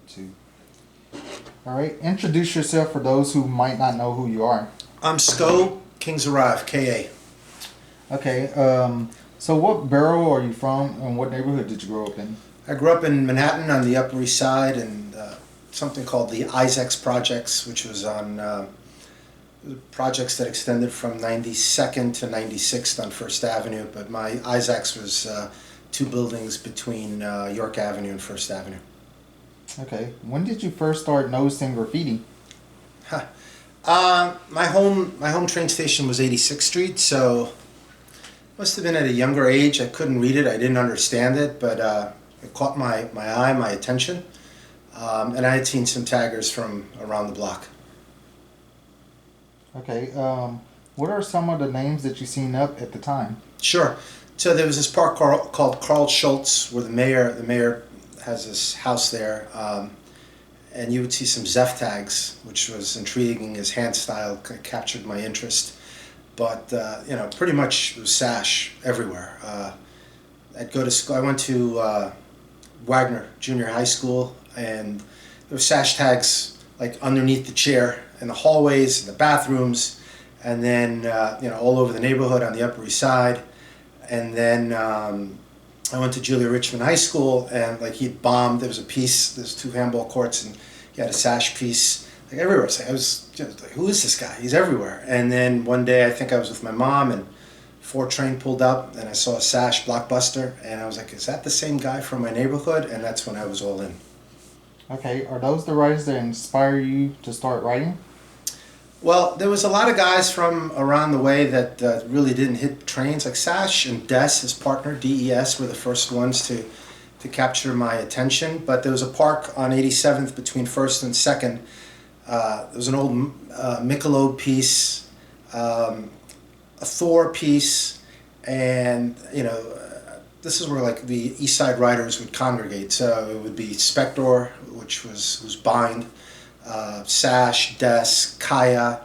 2. All right. Introduce yourself for those who might not know who you are. I'm Scoe Kings Arrive, KA. Okay. So what borough are you from, and what neighborhood did you grow up in? I grew up in Manhattan on the Upper East Side, and something called the Isaacs Projects, which was on projects that extended from 92nd to 96th on First Avenue. But my Isaacs was 2 buildings between York Avenue and First Avenue. Okay. When did you first start noticing graffiti? My home train station was 86th Street, so must have been at a younger age. I couldn't read it, I didn't understand it, but it caught my eye, my attention, and I had seen some taggers from around the block. Okay. What are some of the names that you seen up at the time? Sure. So there was this park called Carl Schultz, where the mayor has this house there, and you would see some Zeph tags, which was intriguing. His hand style captured my interest. But pretty much it was SASH everywhere. I'd go to school. I went to Wagner Junior High School, and there were SASH tags like underneath the chair in the hallways, in the bathrooms, and then all over the neighborhood on the Upper East Side. And then I went to Julia Richmond High School, and like he'd bombed. There was a piece. There's 2 handball courts, and he had a SASH piece. Like everywhere. So I was just like, who is this guy? He's everywhere. And then one day, I think I was with my mom, and 4 train pulled up, and I saw a SASH Blockbuster, and I was like, is that the same guy from my neighborhood? And that's when I was all in. Okay. Are those the writers that inspire you to start writing? Well, there was a lot of guys from around the way that really didn't hit trains. Like Sash and Des, his partner, DES, were the first ones to capture my attention. But there was a park on 87th between 1st and 2nd. There was an old Michelob piece, a Thor piece, and this is where like the East Side writers would congregate. So it would be Spector, which was Bind, Sash, Des, Kaya.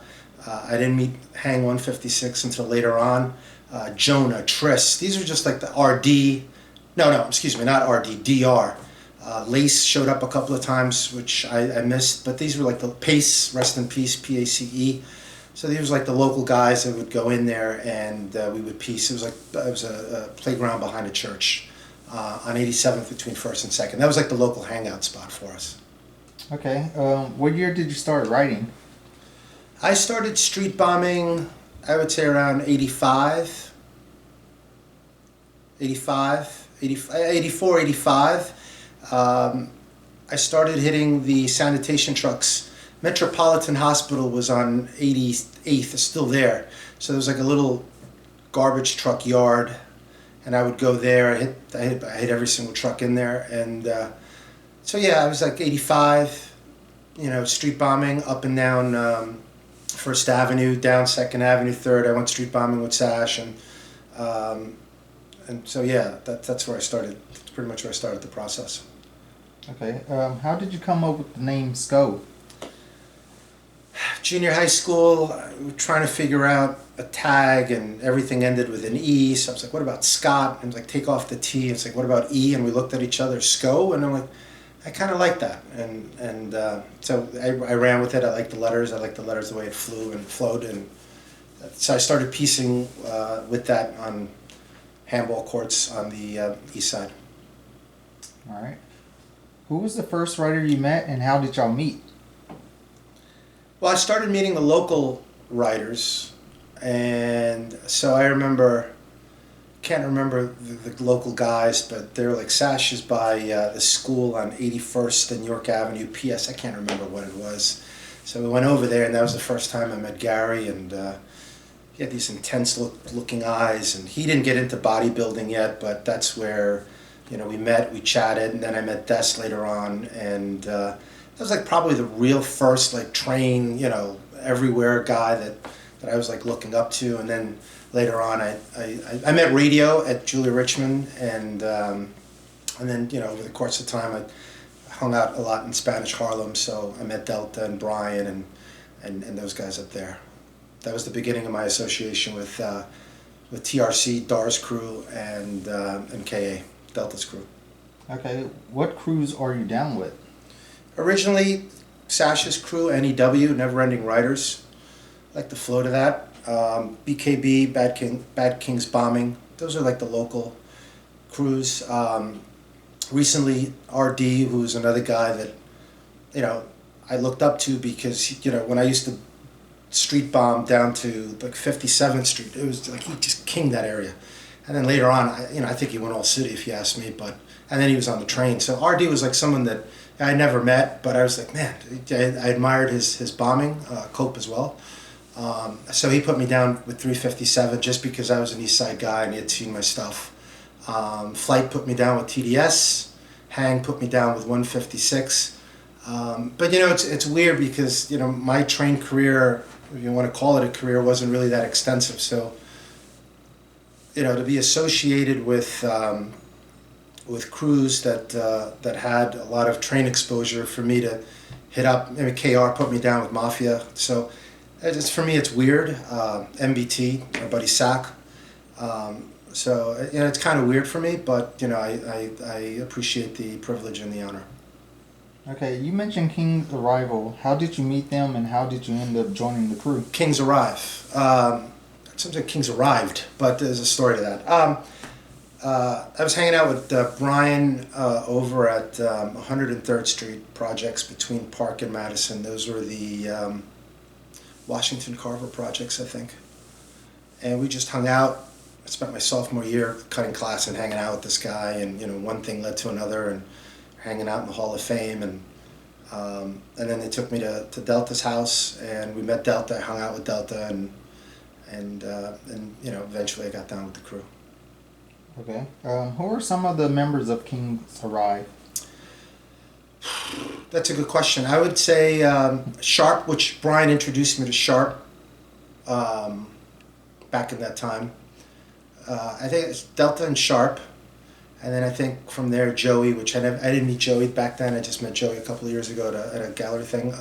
I didn't meet Hang 156 until later on. Jonah, Triss. These are just like the RD. No, excuse me, not RD, DR. Lace showed up a couple of times, which I missed, but these were like the Pace, rest in peace, PACE. So these were like the local guys that would go in there, and we would piece. It was a playground behind a church on 87th between 1st and 2nd. That was like the local hangout spot for us. Okay. What year did you start writing? I started street bombing, I would say around 84, 85. I started hitting the sanitation trucks. Metropolitan Hospital was on 88th, it's still there. So there was like a little garbage truck yard, and I would go there. I hit every single truck in there, and so yeah, I was like 85. Street bombing up and down First Avenue, down 2nd Avenue, 3rd. I went street bombing with Sash, and so yeah, that's where I started. That's pretty much where I started the process. Okay. How did you come up with the name Scoe? Junior high school, we were trying to figure out a tag, and everything ended with an E. So I was like, what about Scott? And I was like, take off the T. It's like, what about E? And we looked at each other, Scoe, and I'm like, I kind of like that. And so I ran with it. I liked the letters. I liked the letters the way it flew and flowed. And so I started piecing with that on handball courts on the East Side. All right. Who was the first writer you met, and how did y'all meet? Well, I started meeting the local writers, and so I can't remember the local guys, but they're like Sash is by the school on 81st and York Avenue, PS. I can't remember what it was. So we went over there, and that was the first time I met Gary, and he had these intense looking eyes, and he didn't get into bodybuilding yet, but that's where we met, we chatted, and then I met Des later on, and that was like probably the real first like train, everywhere guy that I was like looking up to. And then later on I met Radio at Julia Richmond, and then over the course of time I hung out a lot in Spanish Harlem, so I met Delta and Brian and those guys up there. That was the beginning of my association with TRC, Dar's crew, and KA, Delta's crew. Okay, what crews are you down with? Originally, SASH's crew, NEW, Never Ending Riders. I like the flow to that. BKB, Bad Kings Bombing. Those are like the local crews. Recently, RD, who's another guy that, you know, I looked up to because, you know, when I used to street bomb down to like 57th Street, it was like he just kinged that area. And then later on, I think he went all city if you ask me, and then he was on the train. So RD was like someone that I never met, but I was like, man, I admired his bombing, COPE as well. So he put me down with 357 just because I was an East Side guy and he had seen my stuff. Flight put me down with TDS. Hang put me down with 156. But you know, it's weird because, you know, my train career, if you want to call it a career, wasn't really that extensive. So, you know, to be associated with crews that had a lot of train exposure, for me to hit up, I mean, KR put me down with Mafia. So it's, for me, it's weird. MBT, my buddy Sack. So, you know, it's kind of weird for me, but, you know, I appreciate the privilege and the honor. Okay, you mentioned King's Arrival. How did you meet them, and how did you end up joining the crew? Kings Arrive. Sometimes Kings Arrived, but there's a story to that. I was hanging out with Brian over at 103rd Street projects between Park and Madison. Those were the Washington Carver projects, I think. And we just hung out. I spent my sophomore year cutting class and hanging out with this guy, and, you know, one thing led to another, and hanging out in the Hall of Fame, and then they took me to Delta's house, and we met Delta. I hung out with Delta, and you know, eventually I got down with the crew. Okay. Who are some of the members of Kings Harai? That's a good question. I would say Sharp, which Brian introduced me to Sharp back in that time. I think it's Delta and Sharp. And then I think from there, Joey, which I didn't meet Joey back then. I just met Joey a couple of years ago at a gallery thing.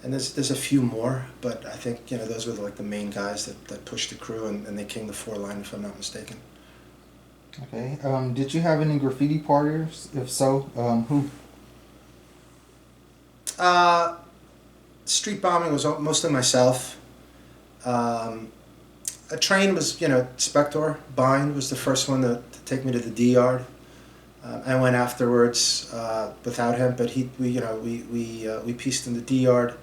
And there's a few more, but I think, you know, those were like the main guys that pushed the crew, and they came the 4 line, if I'm not mistaken. Okay. Did you have any graffiti partners? If so, who? Street bombing was mostly myself. A train was, you know, Spector. Bind was the first one to take me to the D yard. I went afterwards without him, but we pieced in the D yard.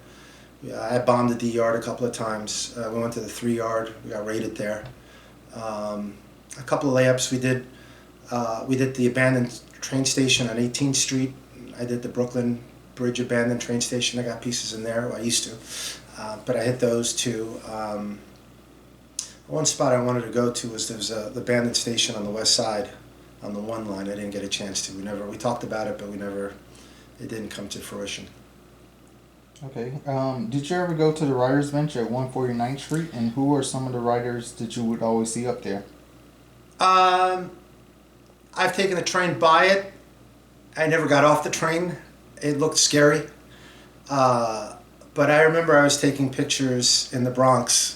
I bombed the D yard a couple of times. We went to the 3 yard. We got raided there. A couple of layups we did. We did the abandoned train station on 18th Street. I did the Brooklyn Bridge abandoned train station. I got pieces in there. Well, I used to, but I hit those too. One spot I wanted to go to was there was the abandoned station on the west side, on the 1 line. I didn't get a chance to. We talked about it, but it didn't come to fruition. Okay. Did you ever go to the writer's bench at 149th Street? And who are some of the writers that you would always see up there? I've taken the train by it. I never got off the train. It looked scary. But I remember I was taking pictures in the Bronx.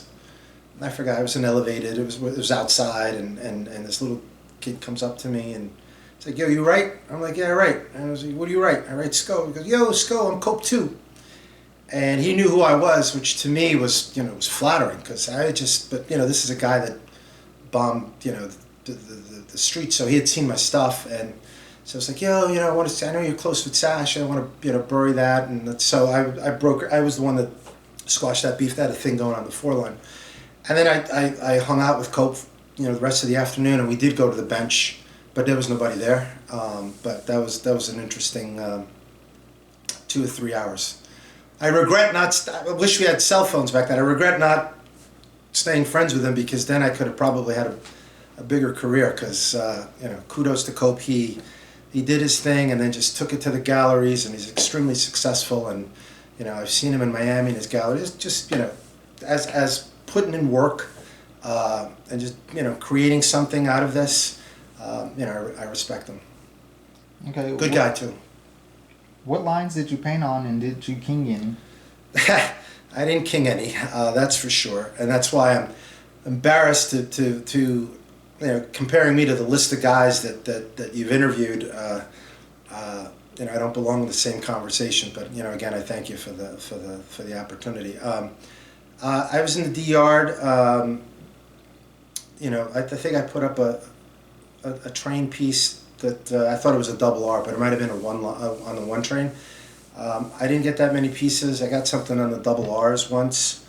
I forgot, it was an elevated, it was outside, and this little kid comes up to me and he's like, yo, you write? I'm like, yeah, I write. And I was like, what do you write? I write Scoe. He goes, yo, Scoe, I'm COPE2. And he knew who I was, which to me was, you know, was flattering, because but, you know, this is a guy that bombed, you know, the street, so he had seen my stuff, and so it's like, yo, you know, I know you're close with SASH, I want to, you know, bury that, and so I was the one that squashed that beef. They had a thing going on the 4 line. And then I hung out with Cope, you know, the rest of the afternoon, and we did go to the bench, but there was nobody there. But that was an interesting 2 or 3 hours. I wish we had cell phones back then. I regret not staying friends with him, because then I could have probably had a bigger career, because, you know, kudos to Cope. He did his thing and then just took it to the galleries, and he's extremely successful. And, you know, I've seen him in Miami in his gallery. It's just, you know, as putting in work and just, you know, creating something out of this, you know, I respect him. Okay. Good guy too. What lines did you paint on, and did you king any? I didn't king any, that's for sure, and that's why I'm embarrassed to you know, comparing me to the list of guys that you've interviewed. I don't belong in the same conversation, but again, I thank you for the opportunity. I was in the D yard. I think I put up a train piece that I thought it was a double R, but it might have been on the one train. I didn't get that many pieces. I got something on the double R's once,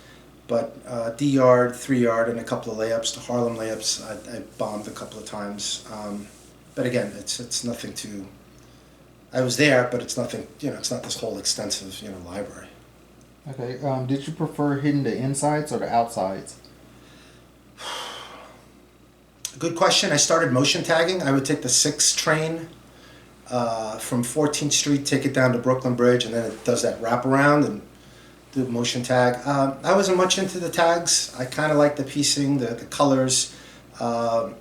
but D yard, 3 yard, and a couple of layups. The Harlem layups, I bombed a couple of times. But again, it's nothing to. I was there, but it's nothing. It's not this whole extensive library. Okay. Did you prefer hitting the insides or the outsides? Good question. I started motion tagging. I would take the 6 train from 14th Street, take it down to Brooklyn Bridge, and then it does that wraparound and do motion tag. I wasn't much into the tags. I kind of liked the piecing, the colors. The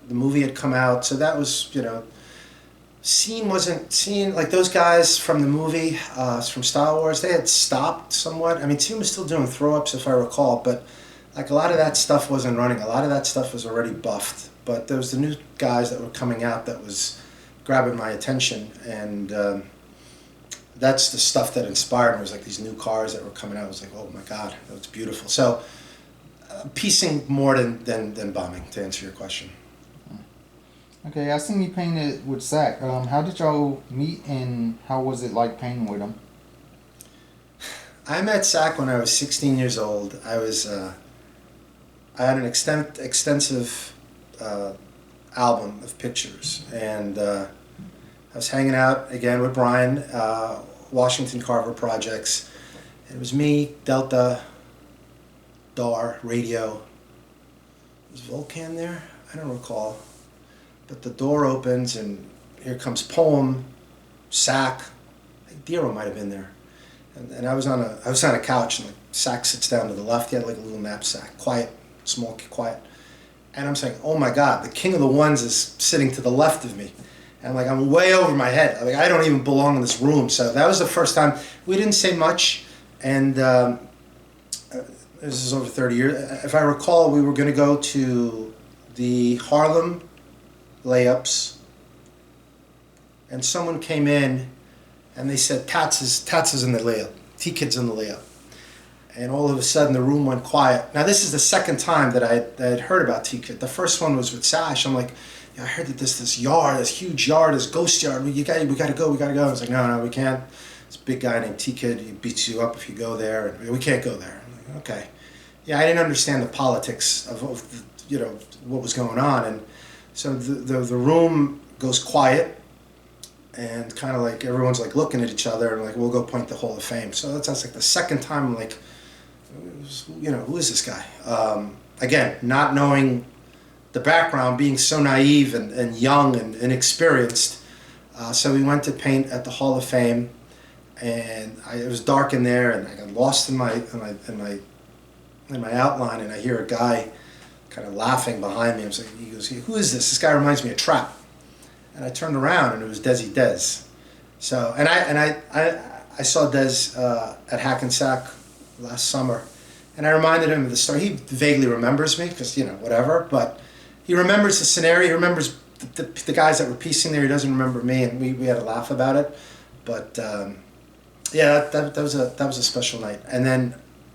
movie had come out, so that was, scene wasn't seen like those guys from the movie, from Star Wars. They had stopped somewhat. I mean, Scene was still doing throw-ups, if I recall, but like a lot of that stuff wasn't running. A lot of that stuff was already buffed. But there was the new guys that were coming out that was grabbing my attention, and that's the stuff that inspired me. It was like these new cars that were coming out. I was like, oh my God, that was beautiful. So piecing more than bombing, to answer your question. Okay, I seen you painted with Zach. How did y'all meet, and how was it like painting with him? I met Zach when I was 16 years old. I had an extensive album of pictures, and I was hanging out again with Brian, Washington Carver Projects. It was me, Delta, Dar, Radio. Was Volcan there? I don't recall. But the door opens and here comes Poem, Sack. I think Dero might have been there. And I was on a couch, and like Sack sits down to the left. He had like a little knapsack, quiet, small, quiet. And I'm saying, oh my God, the King of the Ones is sitting to the left of me. And I'm way over my head. I don't even belong in this room. So that was the first time. We didn't say much, and this is over 30 years. If I recall, we were going to go to the Harlem layups, and someone came in and they said Tats is in the layup, T-Kid's in the layup, and all of a sudden the room went quiet. Now this is the second time that I had heard about T-Kid. The first one was with Sash. I'm like, I heard that this huge yard, this ghost yard, we gotta go. I was like, no, we can't. This big guy named T-Kid, he beats you up if you go there, and we can't go there. I'm like, okay. Yeah, I didn't understand the politics of what was going on, and so the room goes quiet, and kind of like everyone's like looking at each other, and like we'll go point the Hall of Fame. So that's like the second time I'm like, who is this guy? Again, not knowing the background, being so naive and young and inexperienced. So we went to paint at the Hall of Fame, and it was dark in there, and I got lost in my outline, and I hear a guy kind of laughing behind me. He goes, who is this? This guy reminds me of Trap. And I turned around, and it was Desi Dez. So, and I saw Dez at Hackensack last summer, and I reminded him of the story. He vaguely remembers me, because, whatever, but he remembers the scenario. He remembers the guys that were piecing there. He doesn't remember me, and we had a laugh about it. But, yeah, that was a special night. And then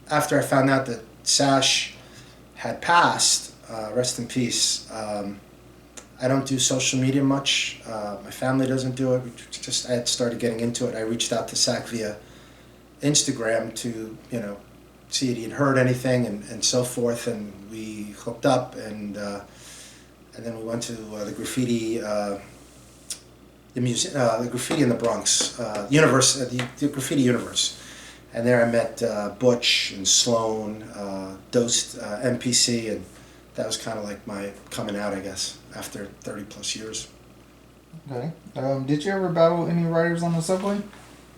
after I found out that Sash had passed, rest in peace. I don't do social media much. My family doesn't do it. I had started getting into it. I reached out to Sack via Instagram to, see if he had heard anything and so forth, and we hooked up, and then we went to the graffiti, the graffiti in the Bronx, the graffiti universe. And there I met Butch and Sloan, Dosed, MPC, and that was kind of like my coming out, I guess, after 30 plus years. Okay. Did you ever battle any riders on the subway?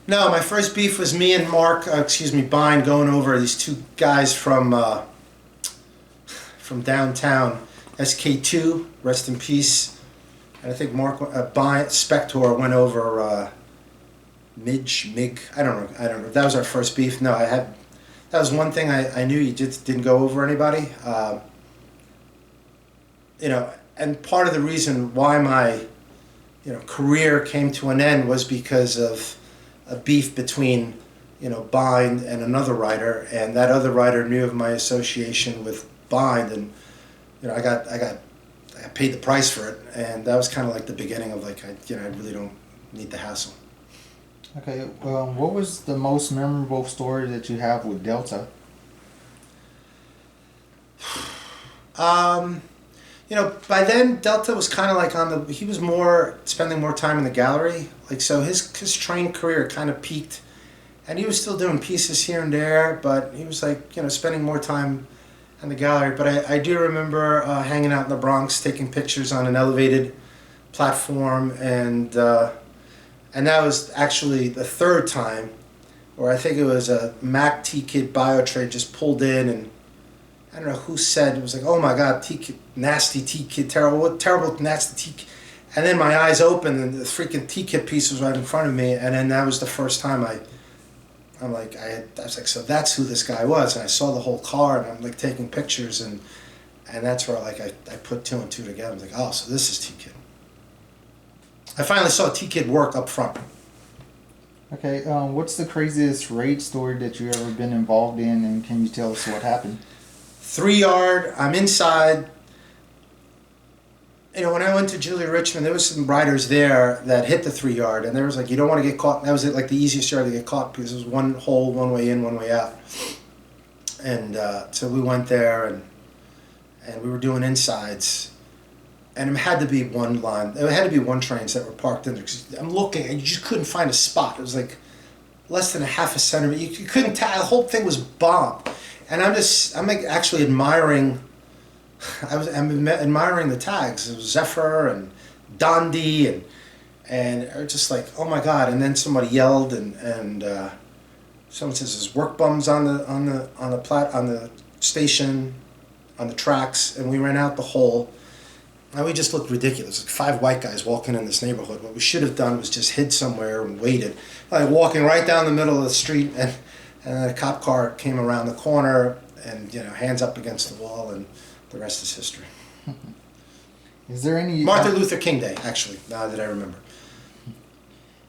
No, my first beef was me and Bine going over these two guys from downtown, SK2, rest in peace. And I think Spector went over Mig. I don't know. That was our first beef. No, that was one thing I knew. You just didn't go over anybody. And part of the reason why my career came to an end was because of a beef between, Bind and another writer, and that other writer knew of my association with Bind, and I got paid the price for it, and that was kind of like the beginning of like I really don't need the hassle. Okay, what was the most memorable story that you have with Delta? By then Delta was kind of like he was spending more time in the gallery, like, so his train career kind of peaked, and he was still doing pieces here and there, but he was like, spending more time in the gallery. But I do remember hanging out in the Bronx, taking pictures on an elevated platform, and that was actually the third time, where I think it was a Mac T-Kid bio trade just pulled in, and I don't know who said, it was like, oh my God, T-Kid, nasty T-Kid, terrible, nasty T-Kid. And then my eyes opened and the freaking T-Kid piece was right in front of me, and then that was the first time I was like, so that's who this guy was, and I saw the whole car, and I'm like taking pictures, and that's where like I put two and two together. I was like, oh, so this is T-Kid. I finally saw T-Kid work up front. Okay, what's the craziest raid story that you ever been involved in, and can you tell us what happened? 3 yard, I'm inside. When I went to Julia Richmond, there was some riders there that hit the 3 yard, and there was like, you don't want to get caught. That was like the easiest yard to get caught, because it was one hole, one way in, one way out. And so we went there, and we were doing insides, and it had to be one line. It had to be one trains that were parked in there. 'Cause I'm looking, and you just couldn't find a spot. It was like less than a half a centimeter. You couldn't tell. The whole thing was bomb. And I'm like actually admiring. I'm admiring the tags. It was Zephyr and Dondi and just like, oh my God. And then somebody yelled, and someone says there's work bums on the station, on the tracks, and we ran out the hole. And we just looked ridiculous, like 5 white guys walking in this neighborhood. What we should have done was just hid somewhere and waited, like walking right down the middle of the street, and then a cop car came around the corner, and hands up against the wall, and the rest is history. Is there any Martin Luther King Day, actually, now that I remember.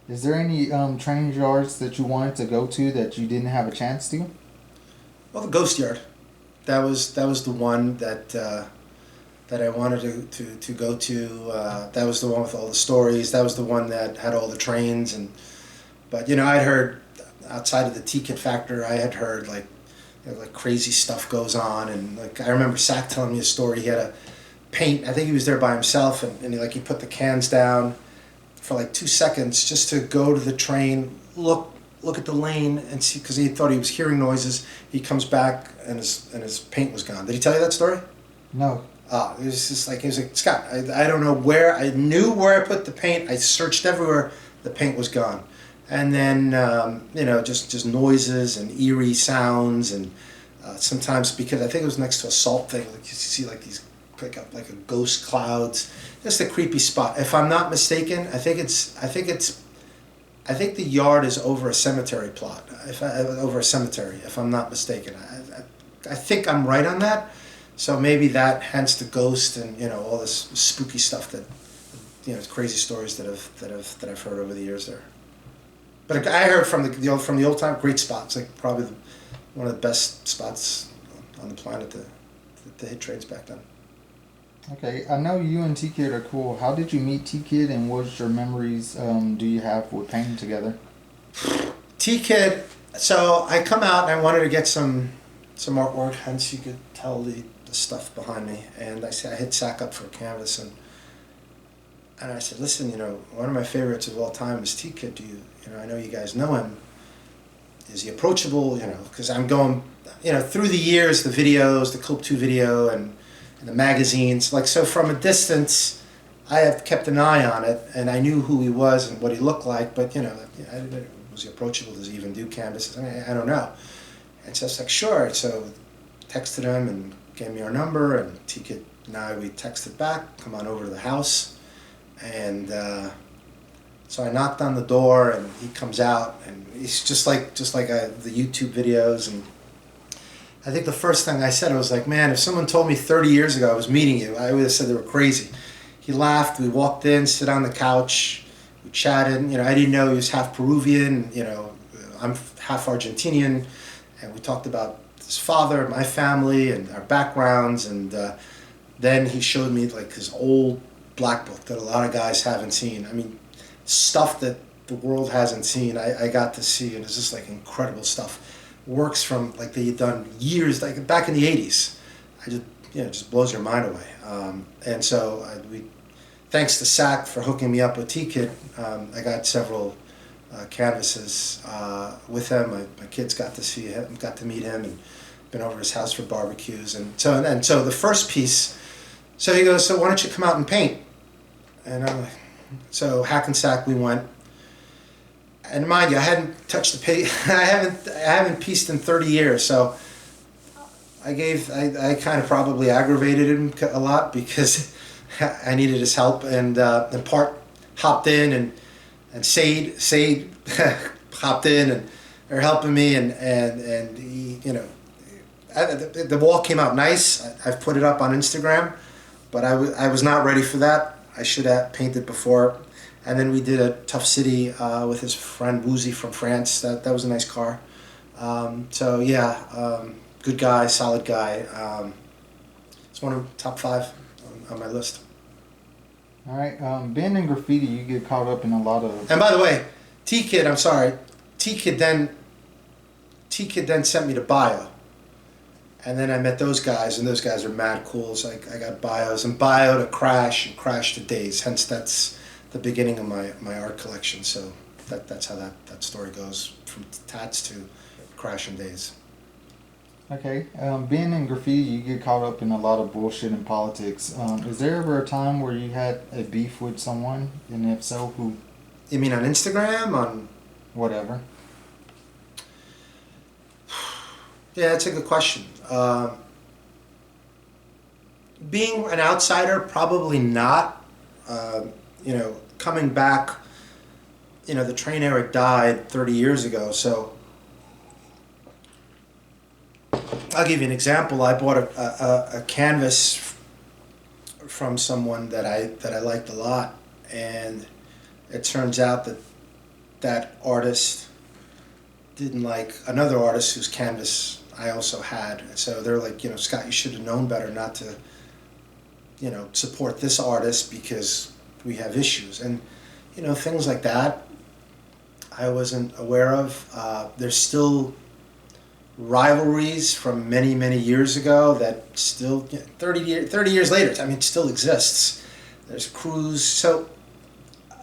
Is there any training yards that you wanted to go to that you didn't have a chance to? Well, the Ghost Yard, that was the one that I wanted to go to. That was the one with all the stories. That was the one that had all the trains, but I'd heard outside of the T-Kid factor, I had heard like crazy stuff goes on, and like I remember Sack telling me a story. He had a paint. I think he was there by himself, and he put the cans down for like 2 seconds just to go to the train, look at the lane, and see, because he thought he was hearing noises. He comes back, and his paint was gone. Did he tell you that story? No. It was just like, he was like, Scott, I don't know where. I knew where I put the paint. I searched everywhere. The paint was gone. And then, just noises and eerie sounds, and sometimes, because I think it was next to a salt thing, like you see like these like a ghost clouds, just a creepy spot. If I'm not mistaken, I think the yard is over a cemetery plot. Over a cemetery, if I'm not mistaken, I think I'm right on that. So maybe that, hence the ghost and all this spooky stuff that crazy stories that I've heard over the years there. But I heard from the old time, great spots, like probably one of the best spots on the planet to hit trains back then. Okay, I know you and T-Kid are cool. How did you meet T-Kid, and what your memories do you have with painting together? T-Kid, so I come out and I wanted to get some artwork, hence you could tell the stuff behind me, and I hit Sack up for a canvas, and I said, listen, one of my favorites of all time is T-Kid. I know you guys know him. Is he approachable? Because I'm going, through the years, the videos, the COPE2 video, and the magazines. Like, so from a distance, I have kept an eye on it, and I knew who he was and what he looked like. But was he approachable? Does he even do canvases? I don't know. And so I was like, sure. So texted him and gave me our number, and T-Kid and I, we texted back, come on over to the house. And so I knocked on the door, and he comes out, and he's just like the YouTube videos. And I think the first thing I said, I was like, man, if someone told me 30 years ago I was meeting you, I would have said they were crazy. he laughed. We walked in, sit on the couch, we chatted. You know, I didn't know he was half Peruvian. You know, I'm half Argentinian, and we talked about his father, my family, and our backgrounds. And then he showed me like his old black book that a lot of guys haven't seen. I mean, stuff that the world hasn't seen. I got to see, and it's just like incredible stuff. Works from like they had done years, like back in the '80s. I just, you know, it just blows your mind away. And so we, thanks to SAC for hooking me up with T-Kid, I got several canvases with him. My kids got to see him, got to meet him, and been over his house for barbecues. And so the first piece, so he goes, so why don't you come out and paint? And I'm like, so Hackensack we went. And mind you, I hadn't touched the paint. I haven't pieced in 30 years. So I kind of probably aggravated him a lot because I needed his help. And Part hopped in and Sade hopped in and they're helping me. And he, you know, the wall came out nice. I've put it up on Instagram, but I was not ready for that. I should have painted before. And then we did a Tough City with his friend Woozy from France. That was a nice car. So yeah, good guy, solid guy. It's one of the top 5 on my list. All right. Being in graffiti, you get caught up in a lot of. And by the way, T-Kid, I'm sorry. T-Kid then sent me to Bio. And then I met those guys, and those guys are mad cool. So I got Bios, and Bio to Crash, and Crash to Days. Hence, that's the beginning of my art collection. So that's how that story goes, from tats to Crash and Days. Okay. Being in graffiti, you get caught up in a lot of bullshit in politics. Is there ever a time where you had a beef with someone, and if so, who? You mean on Instagram, on Whatever. Yeah, that's a good question. Being an outsider, probably not. You know, coming back, you know, the train Eric died 30 years ago, so I'll give you an example. I bought a canvas from someone that I liked a lot, and it turns out that artist didn't like another artist whose canvas I also had. So they're like, you know, Scott, you should have known better not to, you know, support this artist because we have issues. And, you know, things like that I wasn't aware of. There's still rivalries from many, many years ago that still, you know, 30 years later, I mean, it still exists. There's crews. So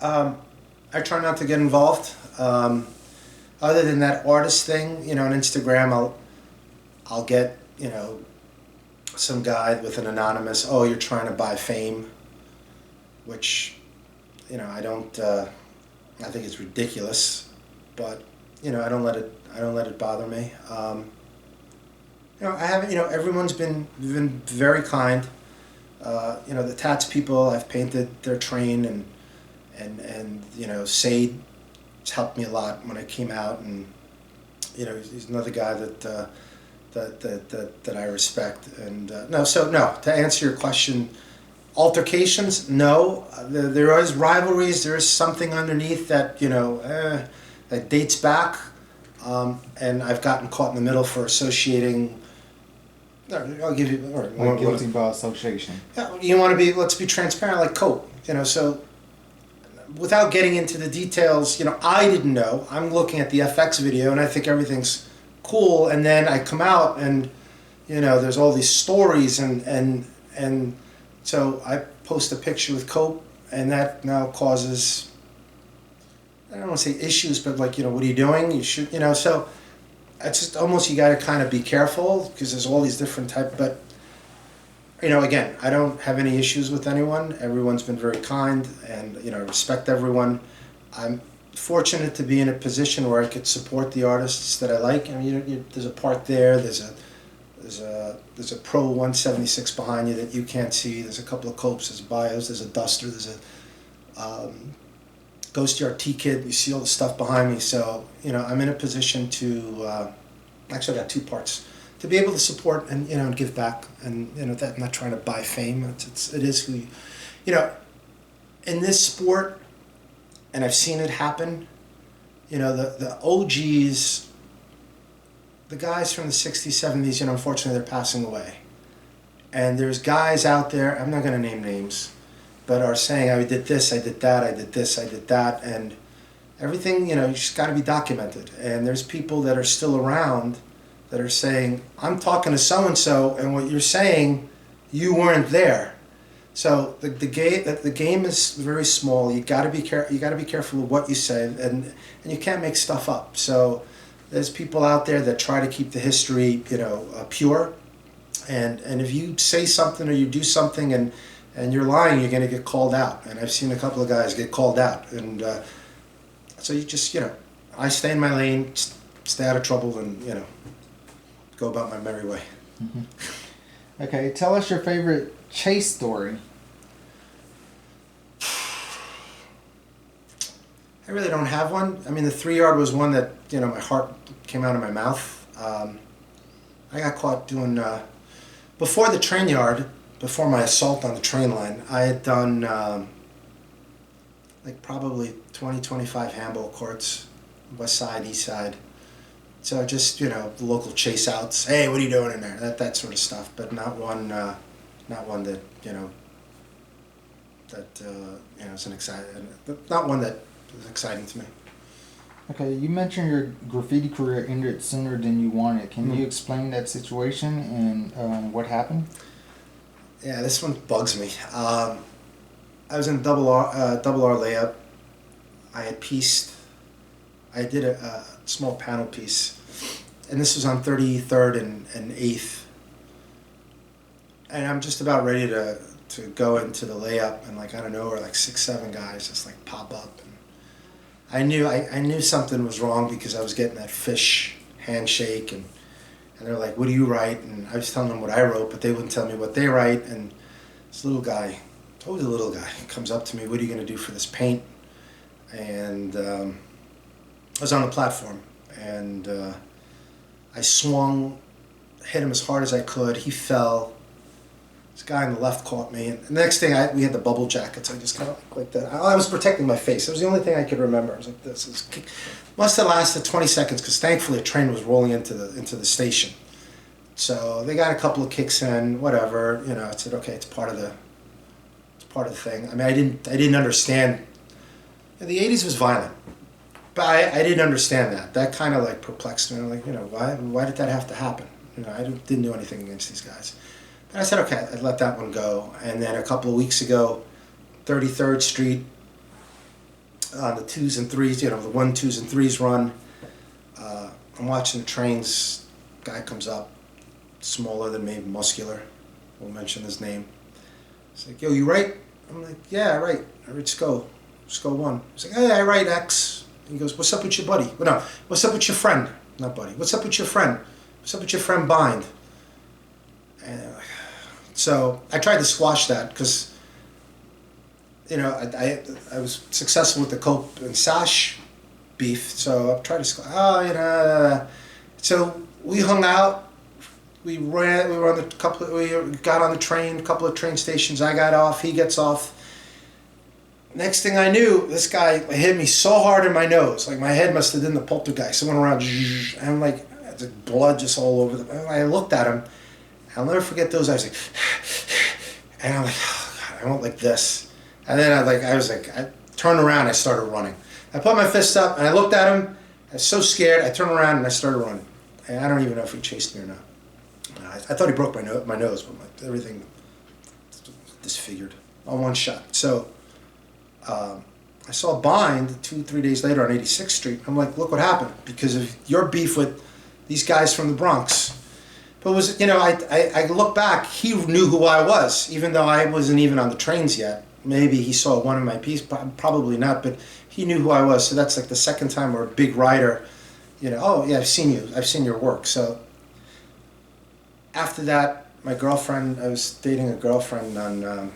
I try not to get involved. Other than that artist thing, you know, on Instagram, I'll get, you know, some guy with an anonymous, oh, you're trying to buy fame, which, you know, I don't, I think it's ridiculous, but, you know, I don't let it bother me. You know, I haven't, you know, everyone's been very kind. You know, the tats people, I've painted their train, and you know, Sade helped me a lot when I came out, and you know, he's another guy that I respect. And no, to answer your question, altercations, no. There is rivalries. There is something underneath that, you know, that dates back, and I've gotten caught in the middle for associating. I'll give you Like guilty by association. Yeah, you want to be. Let's be transparent, like COPE. You know, so. Without getting into the details, you know, I didn't know. I'm looking at the FX video and I think everything's cool, and then I come out and, you know, there's all these stories, and so I post a picture with Cope, and that now causes, I don't want to say issues, but like, you know, what are you doing? You should, you know, so it's just almost, you got to kind of be careful because there's all these different types, but you know, again, I don't have any issues with anyone. Everyone's been very kind, and you know, I respect everyone. I'm fortunate to be in a position where I could support the artists that I like. I mean, there's a part there. There's a Pro 176 behind you that you can't see. There's a couple of Copes. There's Bios. There's a Duster. There's a Ghost Yard T-Kid. You see all the stuff behind me. So you know, I'm in a position to actually I got 2 parts. To be able to support and, you know, and give back, and you know, that I'm not trying to buy fame. It is who, you know, in this sport, and I've seen it happen, you know, the OGs, the guys from the 60s, 70s, you know, unfortunately they're passing away. And there's guys out there, I'm not going to name names, but are saying, I did this, I did that, I did this, I did that, and everything, you know, you just got to be documented. And there's people that are still around that are saying, I'm talking to so-and-so, and what you're saying, you weren't there. So the game is very small. You got to be careful of what you say, and you can't make stuff up. So there's people out there that try to keep the history, you know, pure. And if you say something or you do something and you're lying, you're going to get called out. And I've seen a couple of guys get called out. And so you just, you know, I stay in my lane, stay out of trouble, and, you know, go about my merry way. Mm-hmm. Okay, tell us your favorite chase story. I really don't have one. I mean, the 3-yard was one that, you know, my heart came out of my mouth. I got caught doing, before the train yard, before my assault on the train line, I had done like probably 20, 25 handball courts, west side, east side. So just, you know, the local chase outs. Hey, what are you doing in there? That sort of stuff. But not one that, you know, is an exciting. Not one that is exciting to me. Okay, you mentioned your graffiti career ended sooner than you wanted. Can you explain that situation and what happened? Yeah, this one bugs me. I was in double R layup. I had pieced. I did a small panel piece, and this was on 33rd and 8th. And I'm just about ready to go into the layup, and like, I don't know, or like 6, 7 guys just like pop up. And I knew something was wrong because I was getting that fish handshake, and they're like, what do you write? And I was telling them what I wrote, but they wouldn't tell me what they write. And this little guy, always a little guy, comes up to me, what are you going to do for this paint? And I was on the platform, and I swung, hit him as hard as I could. He fell. This guy on the left caught me, and the next thing, we had the bubble jackets. I just kind of like that. I was protecting my face. That was the only thing I could remember. I was like, this must have lasted 20 seconds because thankfully a train was rolling into the station. So they got a couple of kicks in, whatever. You know, I said, okay, it's part of the thing. I mean, I didn't understand. The 80s was violent, but I didn't understand that. That kind of like perplexed me. I'm like, you know, why did that have to happen? You know, I didn't do anything against these guys. And I said, okay, I'd let that one go. And then a couple of weeks ago, 33rd Street, on the 2s and 3s, you know, the 1, 2s and 3s run. I'm watching the trains. Guy comes up, smaller than me, muscular. Won't mention his name. He's like, yo, you write? I'm like, yeah, I write. I write Scoe 1. He's like, hey, I write X. And he goes, what's up with your buddy? Well, no, what's up with your friend? Not buddy. What's up with your friend? What's up with your friend Bind? And so I tried to squash that because, you know, I was successful with the COPE and SASH beef, so I tried to you know. So we hung out. We got on the train, a couple of train stations. I got off. He gets off. Next thing I knew, this guy hit me so hard in my nose, like my head must have done the poltergeist. It went around, and I'm like, the blood just all over the. I looked at him. I'll never forget those eyes, like, and I'm like, oh God, I went like this, and then I turned around, I started running. I put my fist up, and I looked at him. I was so scared. I turned around and I started running. And I don't even know if he chased me or not. I thought he broke my nose, but everything disfigured on one shot. So I saw Bind 2-3 days later on 86th Street. I'm like, look what happened because of your beef with these guys from the Bronx. But it was, you know, I look back, he knew who I was, even though I wasn't even on the trains yet. Maybe he saw one of my pieces, probably not, but he knew who I was. So that's like the second time where a big writer, you know, oh yeah, I've seen you, I've seen your work. So after that, my girlfriend, I was dating a girlfriend on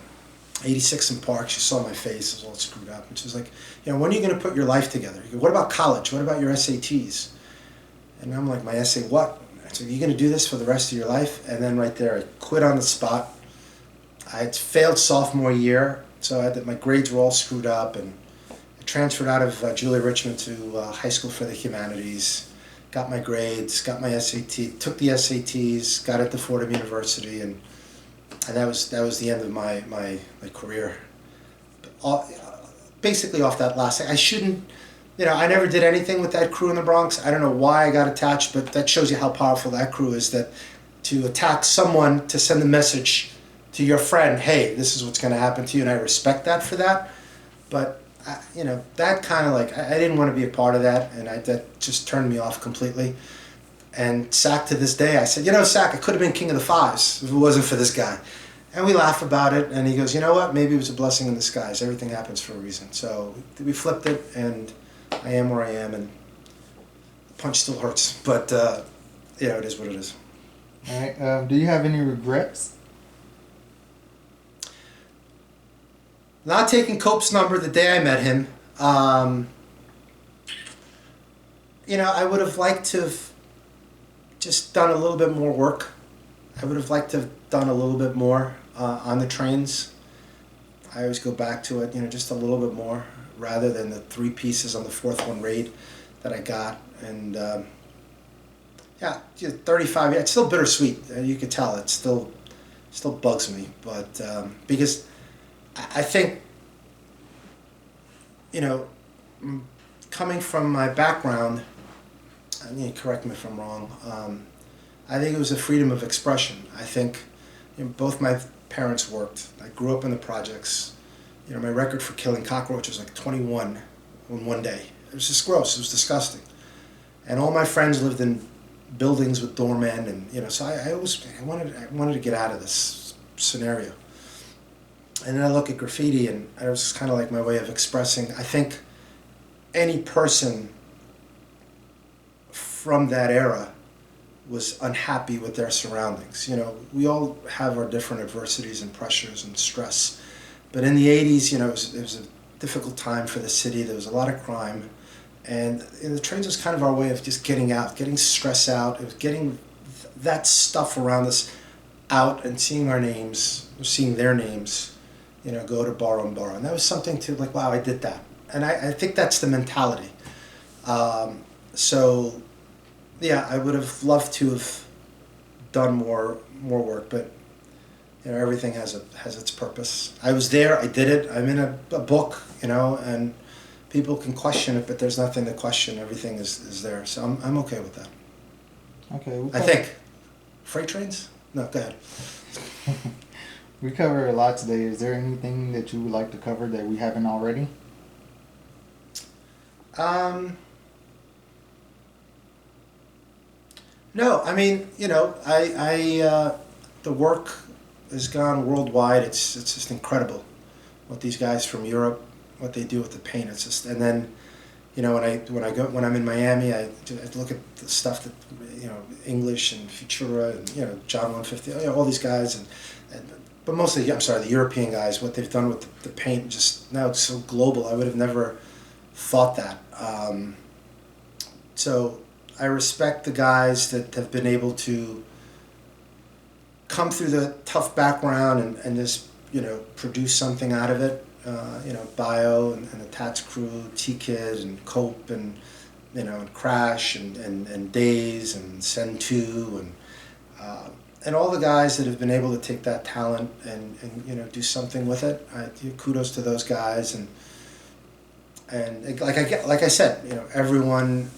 86th and Park. She saw my face, it was all screwed up. And she was like, you know, when are you going to put your life together? You go, what about college? What about your SATs? And I'm like, my essay, what? I said, you going to do this for the rest of your life? And then right there, I quit on the spot. I had failed sophomore year, So my grades were all screwed up, and I transferred out of Julia Richmond to High School for the Humanities. Got my grades, got my SAT, took the SATs, got into Fordham University, and that was the end of my career. Basically off that last thing. I shouldn't, I never did anything with that crew in the Bronx. I don't know why I got attached, but that shows you how powerful that crew is, that to attack someone, to send a message to your friend, hey, this is what's going to happen to you, and I respect that for that. But, that kind of like, I didn't want to be a part of that, and that just turned me off completely. And Sack, to this day, I said, Sack, I could have been king of the fives if it wasn't for this guy. And we laugh about it, and he goes, you know what, maybe it was a blessing in disguise. Everything happens for a reason. So we flipped it, and I am where I am, and the punch still hurts. But, it is what it is. All right. Do you have any regrets? Not taking Cope's number the day I met him. I would have liked to have just done a little bit more work. I would have liked to have done a little bit more on the trains. I always go back to it, just a little bit more, rather than the 3 pieces on the 4th one raid that I got. And 35. It's still bittersweet. You could tell it still bugs me, but because I think, coming from my background, correct me if I'm wrong, I think it was a freedom of expression. I think both my parents worked. I grew up in the projects. My record for killing cockroaches was like 21 in one day. It was just gross. It was disgusting. And all my friends lived in buildings with doormen, and so I wanted to get out of this scenario. And then I look at graffiti, and it was kind of like my way of expressing. I think any person from that era was unhappy with their surroundings. We all have our different adversities and pressures and stress. But in the 80s, it was a difficult time for the city. There was a lot of crime. And the trains was kind of our way of just getting out, getting stress out. It was getting that stuff around us out and seeing our names, seeing their names, go to borrow and borrow. And that was something to like, wow, I did that. And I think that's the mentality. So, yeah, I would have loved to have done more work, but everything has its purpose. I was there, I did it. I'm in a book, and people can question it, but there's nothing to question. Everything is there, so I'm okay with that. Okay. I think. Freight trains? No, go ahead. We covered a lot today. Is there anything that you would like to cover that we haven't already? No, I mean, the work has gone worldwide. It's just incredible what these guys from Europe, what they do with the paint. It's just, and then, when I'm in Miami, I look at the stuff that, English and Futura and, John 150, all these guys, but mostly, the European guys, what they've done with the paint, just now it's so global. I would have never thought that. So I respect the guys that have been able to come through the tough background and just, produce something out of it. Bio and the Tats crew, T-Kid and Cope and, and Crash and Days and Send 2 and all the guys that have been able to take that talent and do something with it. Kudos to those guys and like I said, everyone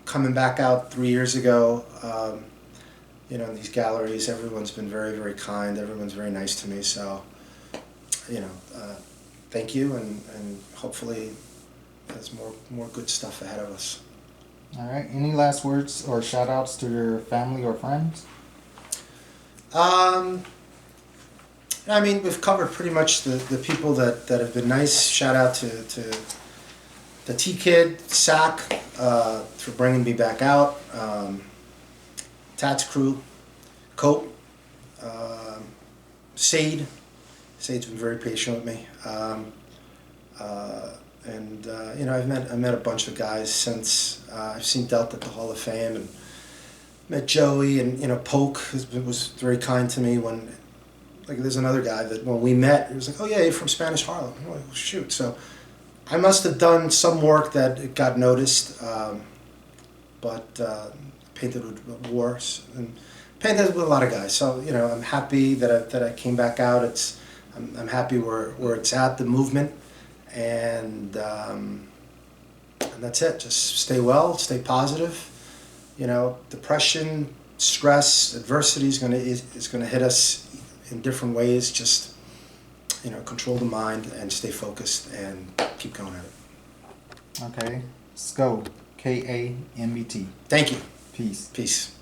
coming back out 3 years ago, in these galleries, everyone's been very, very kind. Everyone's very nice to me. So, thank you, and hopefully there's more good stuff ahead of us. All right. Any last words or shout outs to your family or friends? I mean, we've covered pretty much the people that have been nice. Shout out to the T-Kid, Sack, for bringing me back out. Tats crew, Cope, Sade. Sade's been very patient with me. I've met a bunch of guys since. I've seen Delta at the Hall of Fame and met Joey and Poke was very kind to me when like there's another guy that when we met, he was like, oh yeah, you're from Spanish Harlem. I'm like, shoot. So I must have done some work that it got noticed, but painted with wars and painted with a lot of guys. So you know, I'm happy that I came back out. I'm happy where it's at, the movement, and that's it. Just stay well, stay positive. You know, depression, stress, adversity is gonna hit us in different ways. Just, you know, control the mind and stay focused and keep going at it. Okay. Scoe KA MBT. Thank you. Peace. Peace.